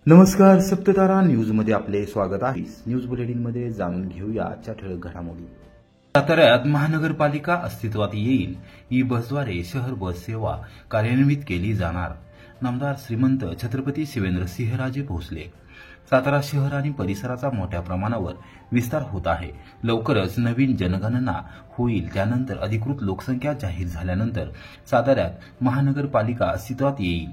नमस्कार, सप्ततारा न्यूज मध्ये आपले स्वागत आहे। न्यूज बुलेटिन मध्ये जाणून घेऊया आजच्या ठळक घडामोडी। साताऱ्यात महानगरपालिका अस्तित्वात येईल। ई बसद्वारे शहर बस सेवा कार्यान्वित केली जाणार। नामदार श्रीमंत छत्रपती शिवेंद्रसिंहराजे भोसले। सातारा शहर आणि परिसराचा मोठ्या प्रमाणावर विस्तार होत आहे। लवकरच नवीन जनगणना होईल। त्यानंतर अधिकृत लोकसंख्या जाहीर झाल्यानंतर साताऱ्यात महानगरपालिका अस्तित्वात येईल।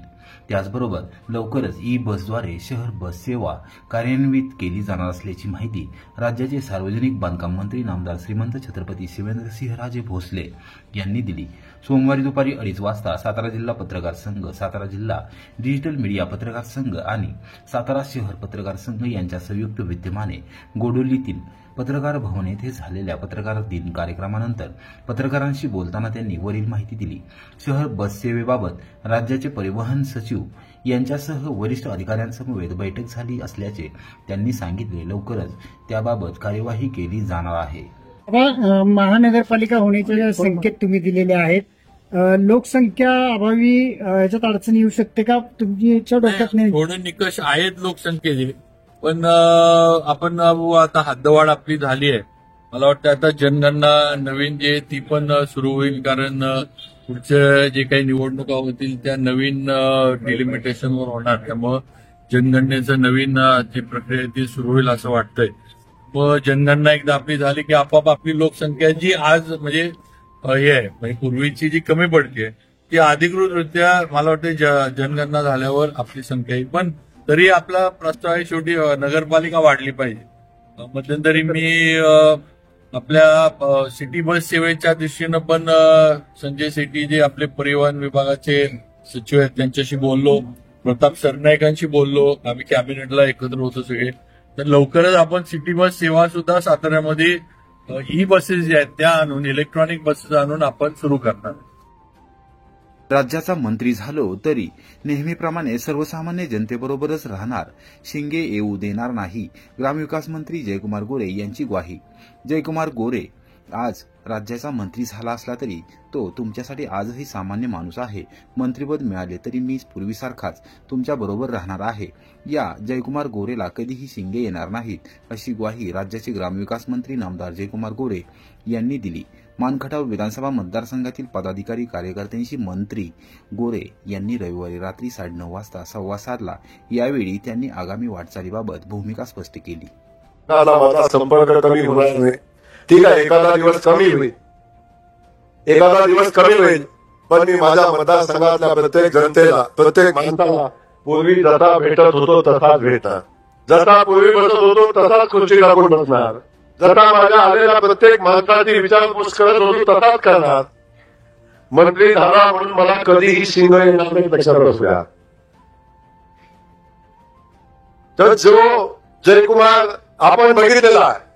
त्याचबरोबर लवकरच ई बसद्वारे शहर बस सेवा कार्यान्वित केली जाणार असल्याची माहिती राज्याचे सार्वजनिक बांधकाम मंत्री नामदार श्रीमंत छत्रपती शिवेंद्रसिंहराजे भोसले यांनी दिली। सोमवारी दुपारी 2:30 वाजता सातारा जिल्हा पत्रकार संघ, सातारा जिल्हा डिजिटल मीडिया पत्रकार संघ आणि सातारा शहर पत्रकार संघ यांच्या संयुक्त विद्यमाने गोडोलीतील पत्रकार भवन येथे झालेल्या पत्रकार दिन कार्यक्रमानंतर पत्रकारांशी बोलताना त्यांनी वरील माहिती दिली। शहर बस सेवेबाबत राज्याचे परिवहन सचिव यांच्यासह वरिष्ठ अधिकाऱ्यांसमवेत बैठक झाली असल्याचे त्यांनी सांगितले। लवकरच त्याबाबत कार्यवाही केली जाणार आहे। महानगरपालिका होण्याच्या संकेत तुम्ही दिलेले आहेत। लोकसंख्या अभावी याच्यात अडचण येऊ शकते का तुमच्या डोक्यात? नाही, थोडे निकष आहेत लोकसंख्येचे, पण आपण आता हद्दवाढ आपली झाली आहे। मला वाटतं आता जनगणना नवीन जे ती पण सुरू होईल, कारण पुढच्या जे काही निवडणुका होतील त्या नवीन डिलिमिटेशनवर होणार। त्यामुळे जनगणनेचं नवीन जी प्रक्रिया ती सुरू होईल असं वाटतंय। व जनगणना एकदा आपली झाली की आपोआप आपली लोकसंख्या जी आज म्हणजे हे आहे, म्हणजे पूर्वीची जी कमी पडते ती अधिकृतरित्या मला वाटतं जनगणना झाल्यावर आपली संख्या येईल। पण तरी आपला प्रस्ताव आहे शेवटी नगरपालिका वाढली पाहिजे। मध्यंतरी मी आपल्या सिटी बस सेवेच्या दृष्टीनं पण संजय सेठी जे आपले परिवहन विभागाचे सचिव आहेत त्यांच्याशी बोललो, प्रताप सरनाईकांशी बोललो, आम्ही कॅबिनेटला एकत्र होतो सगळे। तर लवकरच आपण सिटी बस सेवा सुद्धा साताऱ्यामध्ये ई बसेस जे आहेत त्या आणून, इलेक्ट्रॉनिक बसेस आणून आपण सुरू करणार। राज्याचा मंत्री झालो तरी नेहमीप्रमाणे सर्वसामान्य जनतेबरोबरच राहणार, शिंगे येऊ देणार नाही। ग्रामविकास मंत्री जयकुमार गोरे यांची ग्वाही। जयकुमार गोरे आज राज्याचा मंत्री झाला असला तरी तो तुमच्यासाठी आजही सामान्य माणूस आहे। मंत्रिपद मिळाले तरी मी पूर्वीसारखाच तुमच्या बरोबर राहणार आहे। या जयकुमार गोरेला कधीही शिंगे येणार नाहीत, अशी ग्वाही राज्याचे ग्रामविकास मंत्री नामदार जयकुमार गोरे यांनी दिली। मानखटाव विधानसभा मतदारसंघातील पदाधिकारी कार्यकर्त्यांशी मंत्री गोरे यांनी रविवारी रात्री 9:30 वाजता संवाद साधला। यावेळी त्यांनी आगामी वाटचालीबाबत भूमिका स्पष्ट केली। माझा संपर्क कमी होणार नाही, ठीक आहे, एखादा दिवस कमी होईल, पण मी माझ्या मतदारसंघातल्या प्रत्येक जनतेला, प्रत्येक माणसाला पूर्वी जसा भेटत होतो तसाच भेटणार, जसा पूर्वी बसत होतो तसाच खुर्ची टाकून बसणार, जसा माझ्या आलेल्या प्रत्येक माणसाची विचारपूस करत होतो तसाच करणार। मंत्री झाला म्हणून मला कधीही शिंग येणार नाही, लक्षात बसूया। तर जो जयकुमार आपण बघितलेला आहे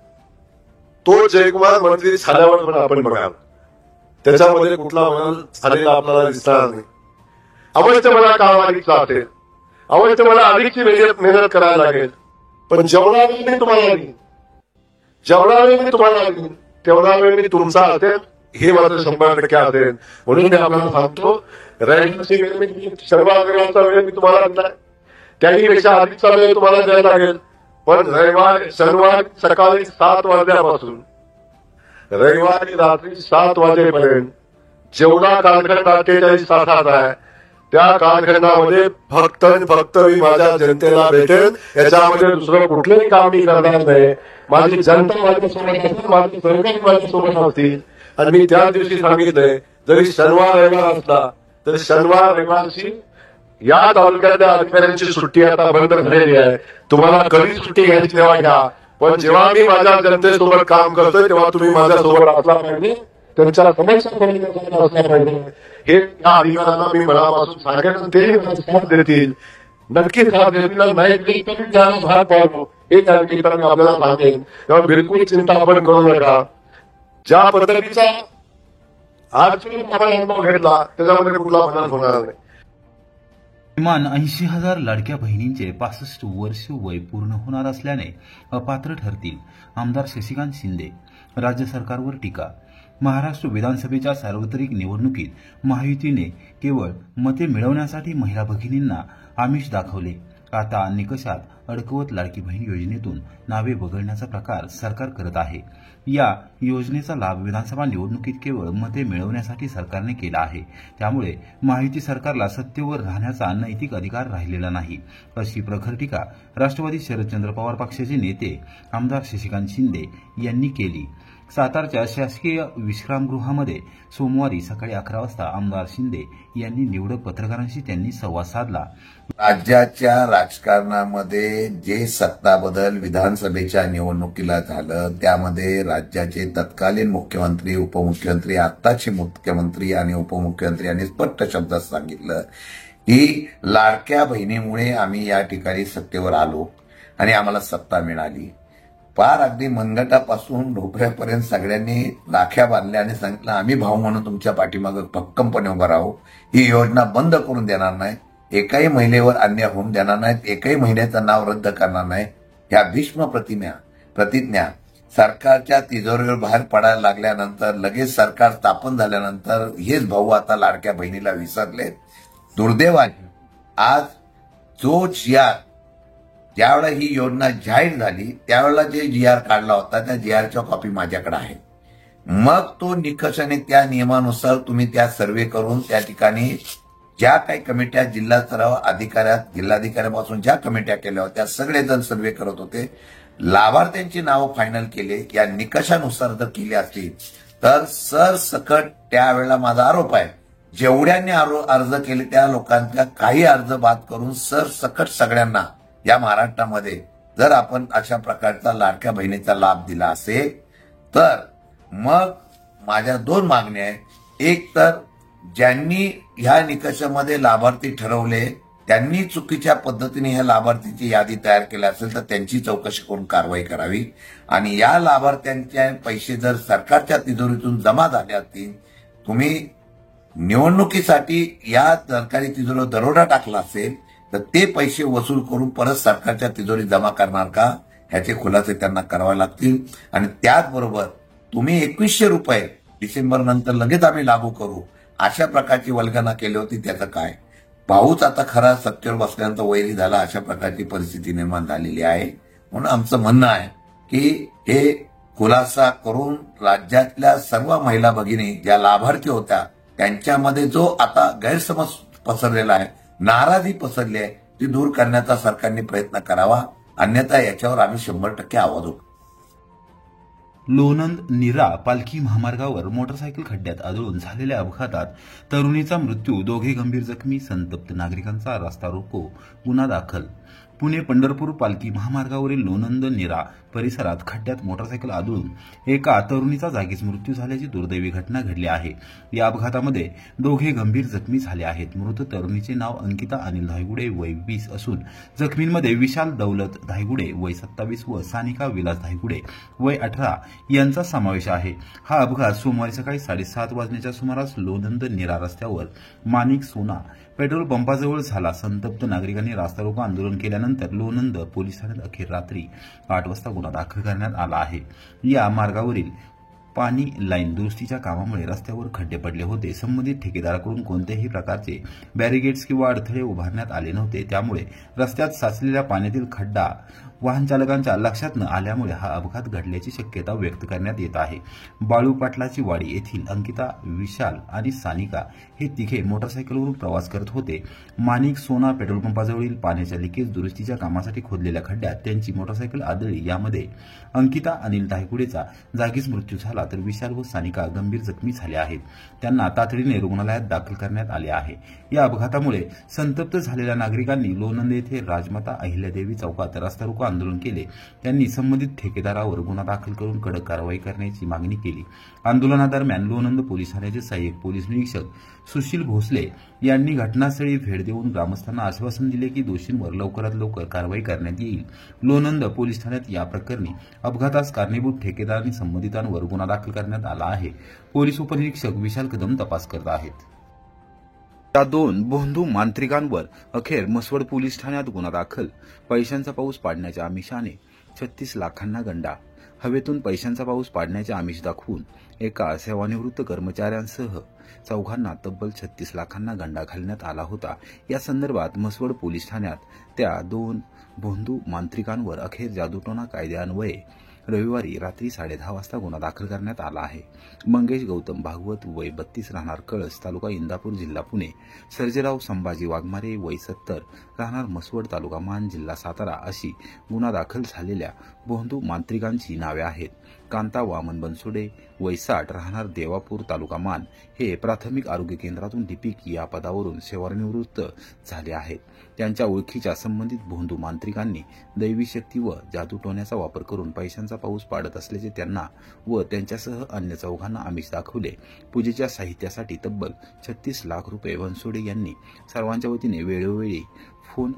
तो जयकुमार मंत्री झाल्यावर पण आपण बघाल त्याच्यामध्ये कुठला बदल झालेला आपल्याला दिसणार नाही। अवश्य मला काम अधिक असेल, अवश्य मला अधिकची मेहनत करायला लागेल, पण जेवढा वेळ मी तुम्हाला देईन, तेवढा वेळ मी तुमचा असेल हे मात्र 100% असेल। म्हणून मी आपल्याला सांगतो, रहिवासी सर्वांचा वेळ मी तुम्हाला दिलाय, त्याहीपेक्षा अधिकचा वेळ तुम्हाला द्यायला लागेल। पण शनिवारी सकाळी 7 वाजल्यापासून रविवारी रात्री 7 वाजेपर्यंत जेवढा कालखंड 48 तासाचा आहे त्या कालखंडामध्ये फक्त मी माझ्या जनतेला भेटेल, याच्यामध्ये दुसरं कुठलंही काम मी करणार नाही। माझी जनता माझ्यासोबत असेल, माझी सरकार माझ्यासोबत असतील। आणि मी त्या दिवशी सांगितलंय, जरी शनिवार रविवार असला तरी शनिवार रविवारची या तालुक्यातल्या अधिकाऱ्यांची सुट्टी आता बंद झालेली आहे। तुम्हाला कधी सुट्टी घ्यायची तेव्हा घ्या, पण जेव्हा मी माझ्या जनतेसोबत काम करतोय तेव्हा तुम्ही माझ्यासोबत असला पाहिजे, त्यांच्या समस्या असल्या पाहिजे। हे या अधिकाऱ्यांना मी मनापासून सांगेन, तेही मला साथ देतील, नक्कीच साथ देतील। नाही भाग पाडतो हे त्या ठिकाणी आपल्याला सांगेन, तेव्हा बिलकुल चिंता आपण करू नका। ज्या पद्धतीचा आज आपण अनुभव घेतला त्याच्यामध्ये कुठला बदल होणार नाही। किमान 80,000 लाडक्या बहिणींचे 65 वर्ष वय पूर्ण होणार असल्याने अपात्र ठरतील। आमदार शशिकांत शिंदे। राज्य सरकारवर टीका। महाराष्ट्र विधानसभेच्या सार्वत्रिक निवडणुकीत महायुतीने केवळ मते मिळवण्यासाठी महिला भगिनींना आमिष दाखवले। आता निकषात अडकवत लाडकी बहीण योजनेतून नावे वगळण्याचा प्रकार सरकार करत आहे. या योजनेचा लाभ विधानसभा निवडणुकीत केवळ मते मिळवण्यासाठी सरकारने केला आहे. त्यामुळे महायुती सरकारला सत्तेवर राहण्याचा नैतिक अधिकार राहिलेला नाही, अशी प्रखर टीका राष्ट्रवादी शरदचंद्र पवार पक्षाचे नेते आमदार शशिकांत शिंदे यांनी केली. सातारच्या शासकीय विश्रामगृहामध्ये सोमवारी सकाळी 11 वाजता आमदार शिंदे यांनी निवडक पत्रकारांशी त्यांनी संवाद साधला. राज्याच्या राजकारणामध्ये जे सत्ता बदल विधानसभेच्या निवडणुकीला झालं त्यामध्ये राज्याचे तत्कालीन मुख्यमंत्री, उपमुख्यमंत्री, आत्ताचे मुख्यमंत्री आणि उपमुख्यमंत्री यांनी स्पष्ट शब्दात सांगितलं की लाडक्या बहिणीमुळे आम्ही या ठिकाणी सत्तेवर आलो आणि आम्हाला सत्ता मिळाली. पार अगदी मनगटापासून ढोकऱ्यापर्यंत सगळ्यांनी राख्या बांधल्या आणि सांगितलं आम्ही भाऊ म्हणून तुमच्या पाठीमागे भक्कमपणे उभा राहू. ही योजना बंद करून देणार नाही, एकाही महिलेवर अन्याय होऊन देणार नाहीत, एकही महिन्याचं नाव रद्द करणार नाही. ह्या भीष्म प्रतिज्ञा सरकारच्या तिजोरीवर बाहेर पडायला लागल्यानंतर, लगेच सरकार स्थापन झाल्यानंतर हेच भाऊ आता लाडक्या बहिणीला विसरले. दुर्दैवाने आज जो ज्यावेळेला ही योजना जाहीर झाली त्यावेळेला जे GR काढला होता त्या GRच्या कॉपी माझ्याकडे आहे. मग तो निकष आणि त्या नियमानुसार तुम्ही त्या सर्व्हे करून त्या ठिकाणी ज्या काही कमिट्या जिल्हा स्तरावर जिल्हाधिकाऱ्यापासून ज्या कमिट्या केल्या होत्या सगळेजण सर्व्हे करत होते. लाभार्थ्यांची नावं फायनल केले या निकषानुसार जर केली असतील तर सरसकट त्यावेळेला माझा आरोप आहे जेवढ्यांनी अर्ज केले त्या लोकांचा काही अर्ज बाद करून सरसकट सगळ्यांना या महाराष्ट्रामध्ये जर आपण अशा प्रकारचा लाडक्या बहिणीचा लाभ दिला असेल तर मग माझ्या 2 मागण्या आहेत. एक तर ज्यांनी ह्या निकषामध्ये लाभार्थी ठरवले त्यांनी चुकीच्या पद्धतीने ह्या लाभार्थीची यादी तयार केली असेल तर त्यांची चौकशी करून कारवाई करावी आणि या लाभार्थ्यांचे पैसे जर सरकारच्या तिजोरीतून जमा झाले असतील, तुम्ही निवडणुकीसाठी या सरकारी तिजोरीवर दरोडा टाकला असेल तर ते पैसे वसूल करून परत सरकारच्या तिजोरीत जमा करणार का ह्याचे खुलासे त्यांना करावे लागतील. आणि त्याचबरोबर तुम्ही 2100 रुपये डिसेंबर नंतर लगेच आम्ही लागू करू अशा प्रकारची वल्गना केली होती, त्याचं काय? भाऊच आता खरा सत्तेवर बसल्यानंतर वैरी झाला अशा प्रकारची परिस्थिती निर्माण झालेली आहे. म्हणून आमचं म्हणणं आहे की हे खुलासा करून राज्यातल्या सर्व महिला भगिनी ज्या लाभार्थी होत्या त्यांच्यामध्ये जो आता गैरसमज पसरलेला आहे, नाराजी पसरली आहे, ती दूर करण्याचा सरकारने प्रयत्न करावा. अन्यथा याच्यावर आम्ही 100% आवाज उठवू. लोणंद नीरा पालखी महामार्गावर मोटरसायकल खड्ड्यात आदळून झालेल्या अपघातात तरुणीचा मृत्यू, दोघे गंभीर जखमी, संतप्त नागरिकांचा रास्ता रोको, गुन्हा दाखल. पुणे पंढरपूर पालखी महामार्गावरील लोणंद नीरा परिसरात खड्ड्यात मोटरसायकल आदळून एका तरुणीचा जागीच मृत्यू झाल्याची दुर्दैवी घटना घडली आहे. या अपघातामध्ये दोघे गंभीर जखमी झाले आहेत. मृत तरुणीचे नाव अंकिता अनिल धायगुडे वय 20 असून जखमींमध्ये विशाल दौलत धायगुडे वय 27 व सानिका विलास धायगुडे वय 18 यांचा समावेश आहे. हा अपघात सोमवारी सकाळी 7:30 वाजण्याच्या सुमारास लोणंद नीरा रस्त्यावर माणिक सोना पेट्रोल पंपाजवळ झाला. संतप्त नागरिकांनी रास्ता रोको आंदोलन केल्यानंतर लोणंद पोलीस ठाण्यात अखेर रात्री 8 वाजता गुन्हा दाखल करण्यात आला आहे. या मार्गावरील पाणी लाईन दुरुस्तीच्या कामामुळे रस्त्यावर खड्डे पडले होते. संबंधित ठेकेदाराकडून कोणत्याही प्रकारचे बॅरिगेड्स किंवा अडथळे उभारण्यात आले नव्हते. त्यामुळे रस्त्यात साचलेल्या पाण्यातील खड्डा वाहन चालकांच्या लक्षात न आल्यामुळे हा अपघात घडल्याची शक्यता व्यक्त करण्यात येत आहे. बाळू पाटलाची वाडी येथील अंकिता, विशाल आणि सानिका हे तिघे मोटरसायकलवरून प्रवास करत होते. माणिक सोना पेट्रोल पंपाजवळील पाण्याच्या लिकेज दुरुस्तीच्या कामासाठी खोदलेल्या खड्ड्यात त्यांची मोटरसायकल आदळली. यामध्ये अंकिता अनिल धायगुडेचा जागीच मृत्यू झाला तर विशाल व सानिका गंभीर जखमी झाले आहेत. त्यांना तातडीने रुग्णालयात दाखल करण्यात आले आहे. या अपघातामुळे संतप्त झालेल्या नागरिकांनी लोणंद येथे राजमाता अहिल्यादेवी चौकात रस्ता रोको आंदोलन केले. त्यांनी संबंधित ठेकेदारावर गुन्हा दाखल करून कडक कारवाई करण्याची मागणी केली. आंदोलनादरम्यान लोणंद पोलीस ठाण्याचे सहाय्यक पोलीस निरीक्षक सुशील भोसले यांनी घटनास्थळी भेट देऊन ग्रामस्थांना आश्वासन दिले की दोषींवर लवकरात लवकर कारवाई करण्यात येईल. लोणंद पोलीस ठाण्यात या प्रकरणी अपघातास कारणीभूत ठेकेदार आणि संबंधितांवर गुन्हा दाखल करण्यात आला आहे. पोलीस उपनिरीक्षक विशाल कदम तपास करत आहेत. या 2 भोंदू मांत्रिकांवर अखेर मसवड पोलीस ठाण्यात गुन्हा दाखल. पैशांचा पाऊस पाडण्याच्या आमिषाने 36 लाखांना गंडा. हवेतून पैशांचा पाऊस पाडण्याचे आमिष दाखवून एका सेवानिवृत्त कर्मचाऱ्यांसह चौघांना तब्बल 36 लाखांना गंडा घालण्यात आला होता. या संदर्भात म्हसवड पोलीस ठाण्यात त्या 2 भोंदू मांत्रिकांवर अखेर जादूटोणा कायद्यान्वये रविवारी रात्री 10:30 वाजता गुन्हा दाखल करण्यात आला आहे. मंगेश गौतम भागवत वय 32 राहणार कळस तालुका इंदापूर जिल्हा पुणे, सर्जेराव संभाजी वाघमारे वय 70 राहणार म्हसवड तालुका मान जिल्हा सातारा अशी गुन्हा दाखल झालेल्या भोंदू मांत्रिकांची नावे आहेत. कांता वामन बनसोडे वय 60 राहणार देवापूर तालुका मान हे प्राथमिक आरोग्य केंद्रातून लिपिक या पदावरून सेवानिवृत्त झाले आहेत. त्यांच्या ओळखीच्या संबंधित भोंदू मांत्रिकांनी दैवी शक्ती व जादूटोण्याचा वापर करून पैशांचा पाऊस पाडत असल्याचे त्यांना व त्यांच्यासह अन्य चौघांना आमिष दाखवले. पूजेच्या साहित्यासाठी तब्बल 36 लाख रुपये बनसोडे यांनी सर्वांच्या वतीने वेळोवेळी फोन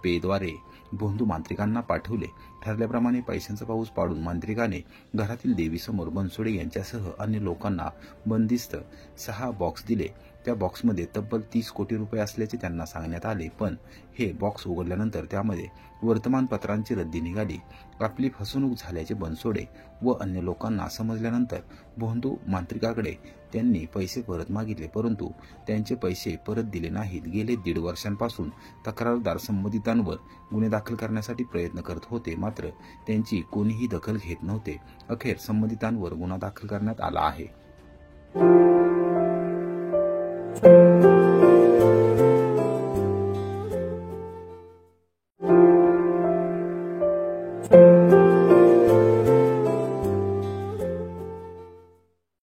पेद्वारे भोंदू मांत्रिकांना पाठवले. ठरल्याप्रमाणे पैशांचा पाऊस पाडून मांत्रिकाने घरातील देवीसमोर बनसोडे यांच्यासह अन्य लोकांना बंदिस्त 6 बॉक्स दिले. त्या बॉक्समध्ये तब्बल 30 कोटी रुपये असल्याचे त्यांना सांगण्यात आले, पण हे बॉक्स उघडल्यानंतर त्यामध्ये वर्तमानपत्रांची रद्दी निघाली. आपली फसवणूक झाल्याचे बनसोडे व अन्य लोकांना समजल्यानंतर भोंदू मांत्रिकाकडे त्यांनी पैसे परत मागितले, परंतु त्यांचे पैसे परत दिले नाहीत. गेले 1.5 वर्षांपासून तक्रारदार संबंधितांवर गुन्हे दाखल करण्यासाठी प्रयत्न करत होते, मात्र त्यांची कोणीही दखल घेत नव्हते. अखेर संबंधितांवर गुन्हा दाखल करण्यात आला आहे.